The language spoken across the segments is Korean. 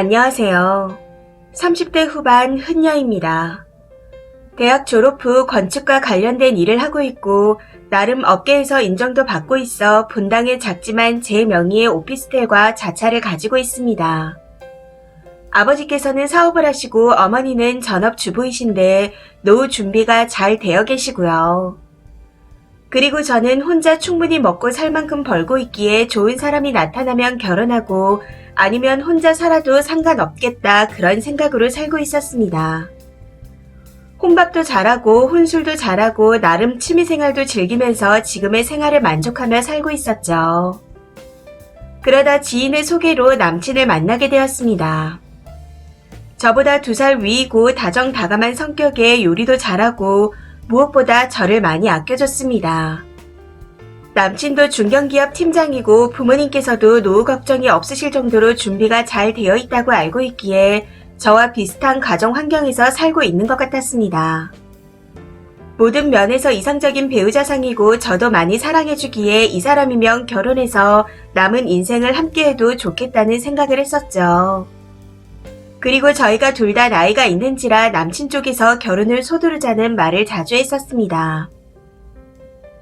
안녕하세요. 30대 후반 흔녀입니다. 대학 졸업 후 건축과 관련된 일을 하고 있고 나름 업계에서 인정도 받고 있어 분당의 작지만 제 명의의 오피스텔과 자차를 가지고 있습니다. 아버지께서는 사업을 하시고 어머니는 전업주부이신데 노후 준비가 잘 되어 계시고요. 그리고 저는 혼자 충분히 먹고 살 만큼 벌고 있기에 좋은 사람이 나타나면 결혼하고 아니면 혼자 살아도 상관없겠다 그런 생각으로 살고 있었습니다. 혼밥도 잘하고 혼술도 잘하고 나름 취미생활도 즐기면서 지금의 생활을 만족하며 살고 있었죠. 그러다 지인의 소개로 남친을 만나게 되었습니다. 저보다 2살 위이고 다정다감한 성격에 요리도 잘하고 무엇보다 저를 많이 아껴줬습니다. 남친도 중견기업 팀장이고 부모님께서도 노후 걱정이 없으실 정도로 준비가 잘 되어 있다고 알고 있기에 저와 비슷한 가정 환경에서 살고 있는 것 같았습니다. 모든 면에서 이상적인 배우자상이고 저도 많이 사랑해주기에 이 사람이면 결혼해서 남은 인생을 함께해도 좋겠다는 생각을 했었죠. 그리고 저희가 둘 다 나이가 있는지라 남친 쪽에서 결혼을 서두르자는 말을 자주 했었습니다.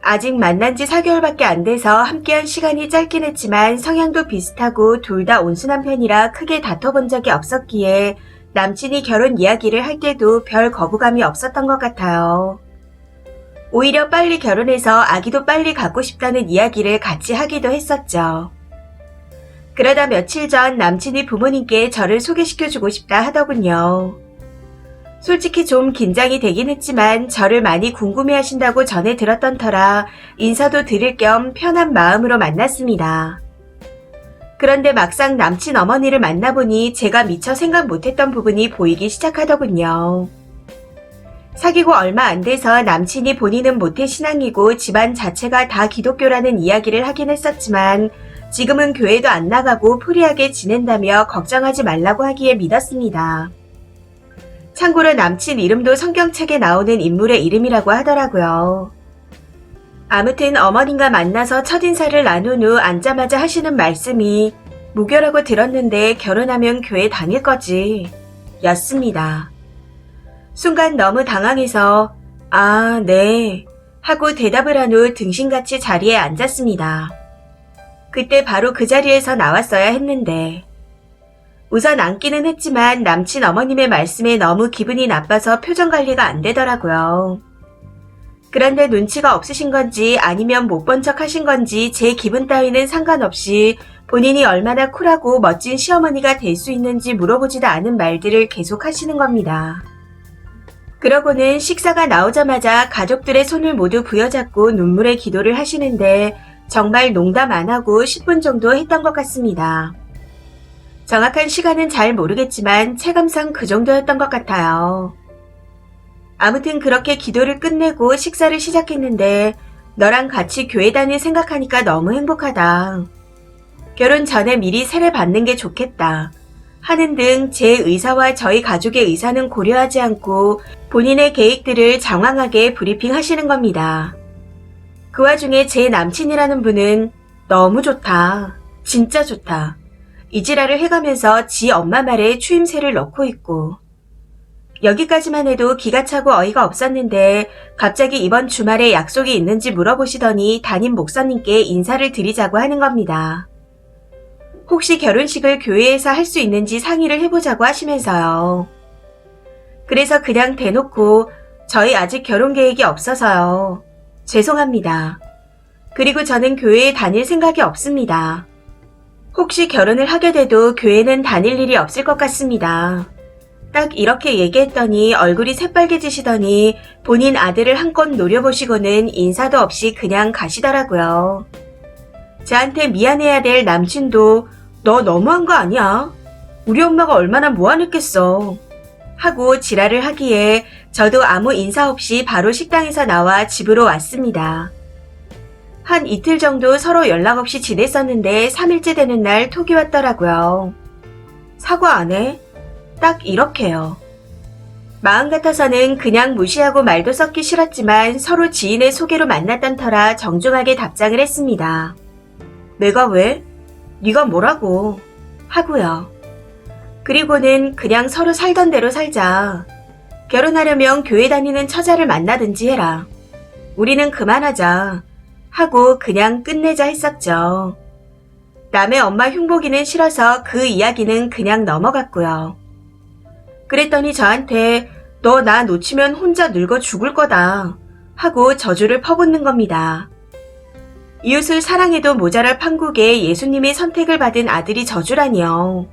아직 만난 지 4개월밖에 안 돼서 함께한 시간이 짧긴 했지만 성향도 비슷하고 둘 다 온순한 편이라 크게 다퉈본 적이 없었기에 남친이 결혼 이야기를 할 때도 별 거부감이 없었던 것 같아요. 오히려 빨리 결혼해서 아기도 빨리 갖고 싶다는 이야기를 같이 하기도 했었죠. 그러다 며칠 전 남친이 부모님께 저를 소개시켜주고 싶다 하더군요. 솔직히 좀 긴장이 되긴 했지만 저를 많이 궁금해하신다고 전해 들었던 터라 인사도 드릴 겸 편한 마음으로 만났습니다. 그런데 막상 남친 어머니를 만나보니 제가 미처 생각 못했던 부분이 보이기 시작하더군요. 사귀고 얼마 안 돼서 남친이 본인은 모태신앙이고 집안 자체가 다 기독교라는 이야기를 하긴 했었지만 지금은 교회도 안 나가고 프리하게 지낸다며 걱정하지 말라고 하기에 믿었습니다. 참고로 남친 이름도 성경책에 나오는 인물의 이름이라고 하더라고요. 아무튼 어머님과 만나서 첫인사를 나눈 후 앉자마자 하시는 말씀이 무교라고 들었는데 결혼하면 교회 다닐 거지 였습니다. 순간 너무 당황해서 아, 네 하고 대답을 한 후 등신같이 자리에 앉았습니다. 그때 바로 그 자리에서 나왔어야 했는데 우선 앉기는 했지만 남친 어머님의 말씀에 너무 기분이 나빠서 표정 관리가 안 되더라고요. 그런데 눈치가 없으신 건지 아니면 못 본 척 하신 건지 제 기분 따위는 상관없이 본인이 얼마나 쿨하고 멋진 시어머니가 될 수 있는지 물어보지도 않은 말들을 계속 하시는 겁니다. 그러고는 식사가 나오자마자 가족들의 손을 모두 부여잡고 눈물의 기도를 하시는데 정말 농담 안 하고 10분 정도 했던 것 같습니다. 정확한 시간은 잘 모르겠지만 체감상 그 정도였던 것 같아요. 아무튼 그렇게 기도를 끝내고 식사를 시작했는데 너랑 같이 교회 다닐 생각하니까 너무 행복하다. 결혼 전에 미리 세례 받는 게 좋겠다. 하는 등 제 의사와 저희 가족의 의사는 고려하지 않고 본인의 계획들을 장황하게 브리핑 하시는 겁니다. 그 와중에 제 남친이라는 분은 너무 좋다. 진짜 좋다. 이 지랄을 해가면서 지 엄마 말에 추임새를 넣고 있고 여기까지만 해도 기가 차고 어이가 없었는데 갑자기 이번 주말에 약속이 있는지 물어보시더니 담임 목사님께 인사를 드리자고 하는 겁니다. 혹시 결혼식을 교회에서 할 수 있는지 상의를 해보자고 하시면서요. 그래서 그냥 대놓고 저희 아직 결혼 계획이 없어서요. 죄송합니다. 그리고 저는 교회에 다닐 생각이 없습니다. 혹시 결혼을 하게 돼도 교회는 다닐 일이 없을 것 같습니다. 딱 이렇게 얘기했더니 얼굴이 새빨개지시더니 본인 아들을 한껏 노려보시고는 인사도 없이 그냥 가시더라고요. 저한테 미안해야 될 남친도 너 너무한 거 아니야? 우리 엄마가 얼마나 무안했겠어. 하고 지랄을 하기에 저도 아무 인사 없이 바로 식당에서 나와 집으로 왔습니다. 한 이틀 정도 서로 연락 없이 지냈었는데 3일째 되는 날 톡이 왔더라고요. 사과 안 해? 딱 이렇게요. 마음 같아서는 그냥 무시하고 말도 섞기 싫었지만 서로 지인의 소개로 만났던 터라 정중하게 답장을 했습니다. 내가 왜? 네가 뭐라고? 하고요. 그리고는 그냥 서로 살던 대로 살자. 결혼하려면 교회 다니는 처자를 만나든지 해라. 우리는 그만하자. 하고 그냥 끝내자 했었죠. 남의 엄마 흉보기는 싫어서 그 이야기는 그냥 넘어갔고요. 그랬더니 저한테 너 나 놓치면 혼자 늙어 죽을 거다 하고 저주를 퍼붓는 겁니다. 이웃을 사랑해도 모자랄 판국에 예수님의 선택을 받은 아들이 저주라니요.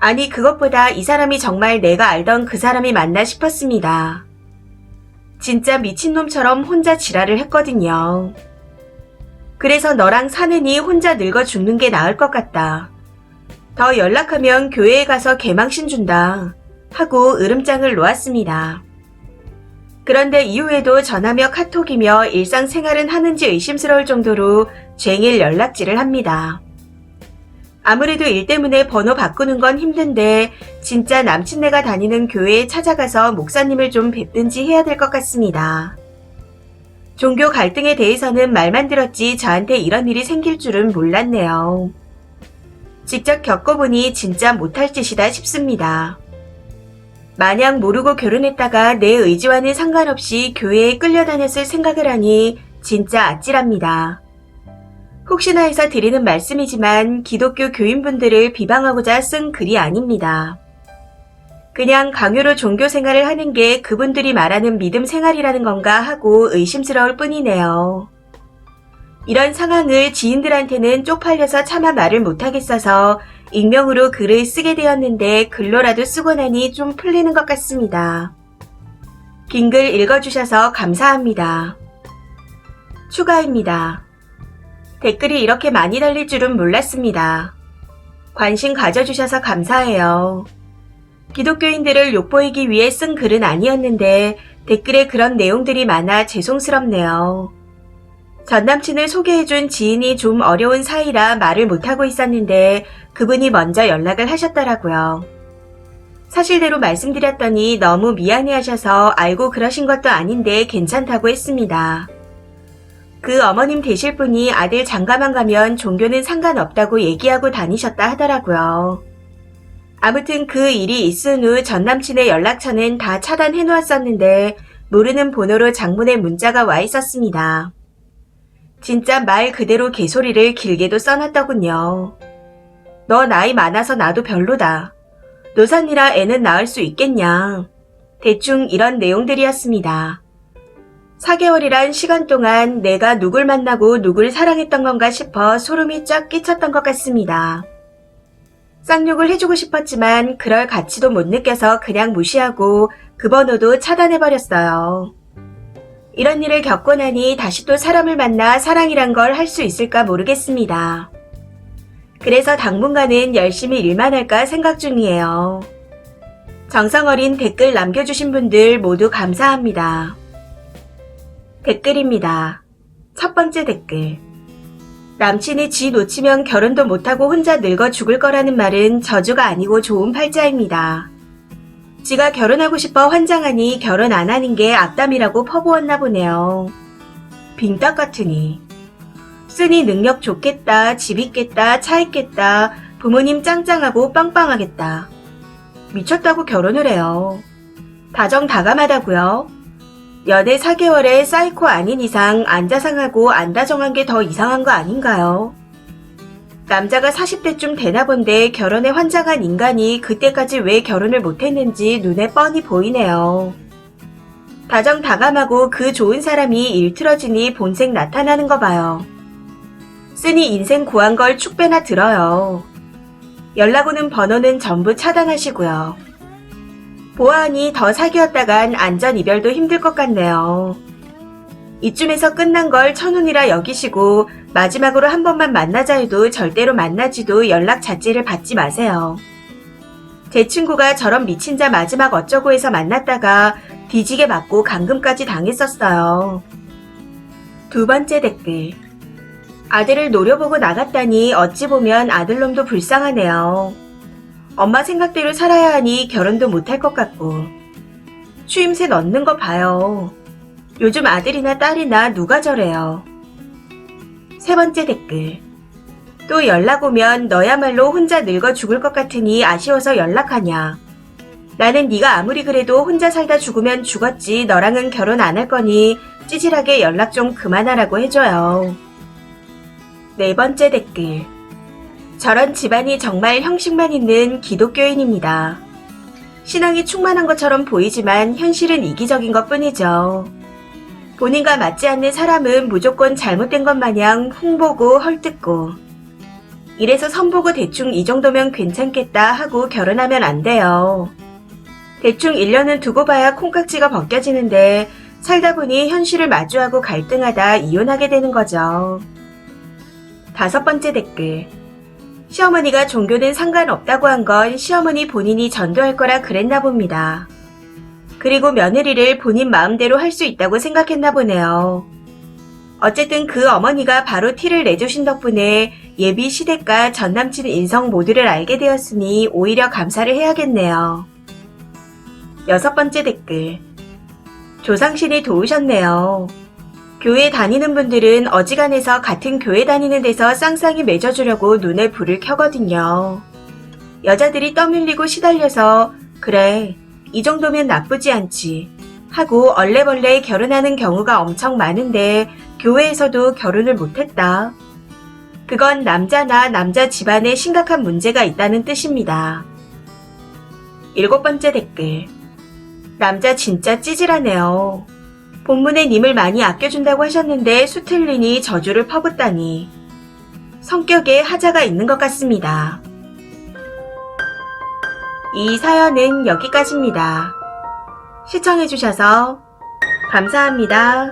아니 그것보다 이 사람이 정말 내가 알던 그 사람이 맞나 싶었습니다. 진짜 미친놈처럼 혼자 지랄을 했거든요. 그래서 너랑 사느니 혼자 늙어 죽는 게 나을 것 같다. 더 연락하면 교회에 가서 개망신 준다. 하고 으름장을 놓았습니다. 그런데 이후에도 전화며 카톡이며 일상생활은 하는지 의심스러울 정도로 쟁일 연락질을 합니다. 아무래도 일 때문에 번호 바꾸는 건 힘든데 진짜 남친네가 다니는 교회에 찾아가서 목사님을 좀 뵙든지 해야 될 것 같습니다. 종교 갈등에 대해서는 말만 들었지 저한테 이런 일이 생길 줄은 몰랐네요. 직접 겪어보니 진짜 못할 짓이다 싶습니다. 만약 모르고 결혼했다가 내 의지와는 상관없이 교회에 끌려다녔을 생각을 하니 진짜 아찔합니다. 혹시나 해서 드리는 말씀이지만 기독교 교인분들을 비방하고자 쓴 글이 아닙니다. 그냥 강요로 종교 생활을 하는 게 그분들이 말하는 믿음 생활이라는 건가 하고 의심스러울 뿐이네요. 이런 상황을 지인들한테는 쪽팔려서 차마 말을 못하겠어서 익명으로 글을 쓰게 되었는데 글로라도 쓰고 나니 좀 풀리는 것 같습니다. 긴 글 읽어주셔서 감사합니다. 추가입니다. 댓글이 이렇게 많이 달릴 줄은 몰랐습니다. 관심 가져주셔서 감사해요. 기독교인들을 욕보이기 위해 쓴 글은 아니었는데 댓글에 그런 내용들이 많아 죄송스럽네요. 전 남친을 소개해준 지인이 좀 어려운 사이라 말을 못하고 있었는데 그분이 먼저 연락을 하셨더라고요. 사실대로 말씀드렸더니 너무 미안해하셔서 알고 그러신 것도 아닌데 괜찮다고 했습니다. 그 어머님 되실 분이 아들 장가만 가면 종교는 상관없다고 얘기하고 다니셨다 하더라고요. 아무튼 그 일이 있은 후 전 남친의 연락처는 다 차단해 놓았었는데 모르는 번호로 장문의 문자가 와 있었습니다. 진짜 말 그대로 개소리를 길게도 써놨더군요. 너 나이 많아서 나도 별로다. 노산이라 애는 낳을 수 있겠냐. 대충 이런 내용들이었습니다. 4개월이란 시간 동안 내가 누굴 만나고 누굴 사랑했던 건가 싶어 소름이 쫙 끼쳤던 것 같습니다. 쌍욕을 해주고 싶었지만 그럴 가치도 못 느껴서 그냥 무시하고 그 번호도 차단해버렸어요. 이런 일을 겪고 나니 다시 또 사람을 만나 사랑이란 걸 할 수 있을까 모르겠습니다. 그래서 당분간은 열심히 일만 할까 생각 중이에요. 정성어린 댓글 남겨주신 분들 모두 감사합니다. 댓글입니다. 첫 번째 댓글. 남친이 지 놓치면 결혼도 못하고 혼자 늙어 죽을 거라는 말은 저주가 아니고 좋은 팔자입니다. 지가 결혼하고 싶어 환장하니 결혼 안 하는 게 악담이라고 퍼부었나 보네요. 빙딱 같으니. 쓰니 능력 좋겠다, 집 있겠다, 차 있겠다, 부모님 짱짱하고 빵빵하겠다. 미쳤다고 결혼을 해요. 다정다감하다고요? 연애 4개월에 사이코 아닌 이상 안자상하고 안다정한 게 더 이상한 거 아닌가요? 남자가 40대쯤 되나 본데 결혼에 환장한 인간이 그때까지 왜 결혼을 못했는지 눈에 뻔히 보이네요. 다정다감하고 그 좋은 사람이 일 틀어지니 본색 나타나는 거 봐요. 쓰니 인생 고한 걸 축배나 들어요. 연락 오는 번호는 전부 차단하시고요. 보아하니 더 사귀었다간 안전 이별도 힘들 것 같네요. 이쯤에서 끝난 걸 천운이라 여기시고 마지막으로 한 번만 만나자 해도 절대로 만나지도 연락 자체를 받지 마세요. 제 친구가 저런 미친 자 마지막 어쩌고 해서 만났다가 뒤지게 맞고 감금까지 당했었어요. 두 번째 댓글. 아들을 노려보고 나갔다니 어찌 보면 아들놈도 불쌍하네요. 엄마 생각대로 살아야 하니 결혼도 못할 것 같고. 추임새 넣는 거 봐요. 요즘 아들이나 딸이나 누가 저래요. 세 번째 댓글. 또 연락 오면 너야말로 혼자 늙어 죽을 것 같으니 아쉬워서 연락하냐. 나는 네가 아무리 그래도 혼자 살다 죽으면 죽었지 너랑은 결혼 안 할 거니 찌질하게 연락 좀 그만하라고 해줘요. 4번째 댓글. 저런 집안이 정말 형식만 있는 기독교인입니다. 신앙이 충만한 것처럼 보이지만 현실은 이기적인 것 뿐이죠. 본인과 맞지 않는 사람은 무조건 잘못된 것 마냥 흉보고 헐뜯고 이래서 선보고 대충 이 정도면 괜찮겠다 하고 결혼하면 안 돼요. 대충 1년은 두고 봐야 콩깍지가 벗겨지는데 살다 보니 현실을 마주하고 갈등하다 이혼하게 되는 거죠. 5번째 댓글. 시어머니가 종교는 상관없다고 한 건 시어머니 본인이 전도할 거라 그랬나 봅니다. 그리고 며느리를 본인 마음대로 할 수 있다고 생각했나 보네요. 어쨌든 그 어머니가 바로 티를 내주신 덕분에 예비 시댁과 전남친 인성 모두를 알게 되었으니 오히려 감사를 해야겠네요. 6번째 댓글. 조상신이 도우셨네요. 교회 다니는 분들은 어지간해서 같은 교회 다니는 데서 쌍쌍이 맺어주려고 눈에 불을 켜거든요. 여자들이 떠밀리고 시달려서 그래, 이 정도면 나쁘지 않지 하고 얼레벌레 결혼하는 경우가 엄청 많은데 교회에서도 결혼을 못했다. 그건 남자나 남자 집안에 심각한 문제가 있다는 뜻입니다. 7번째 댓글. 남자 진짜 찌질하네요. 본문에 님을 많이 아껴준다고 하셨는데 수틀리니 저주를 퍼붓다니. 성격에 하자가 있는 것 같습니다. 이 사연은 여기까지입니다. 시청해주셔서 감사합니다.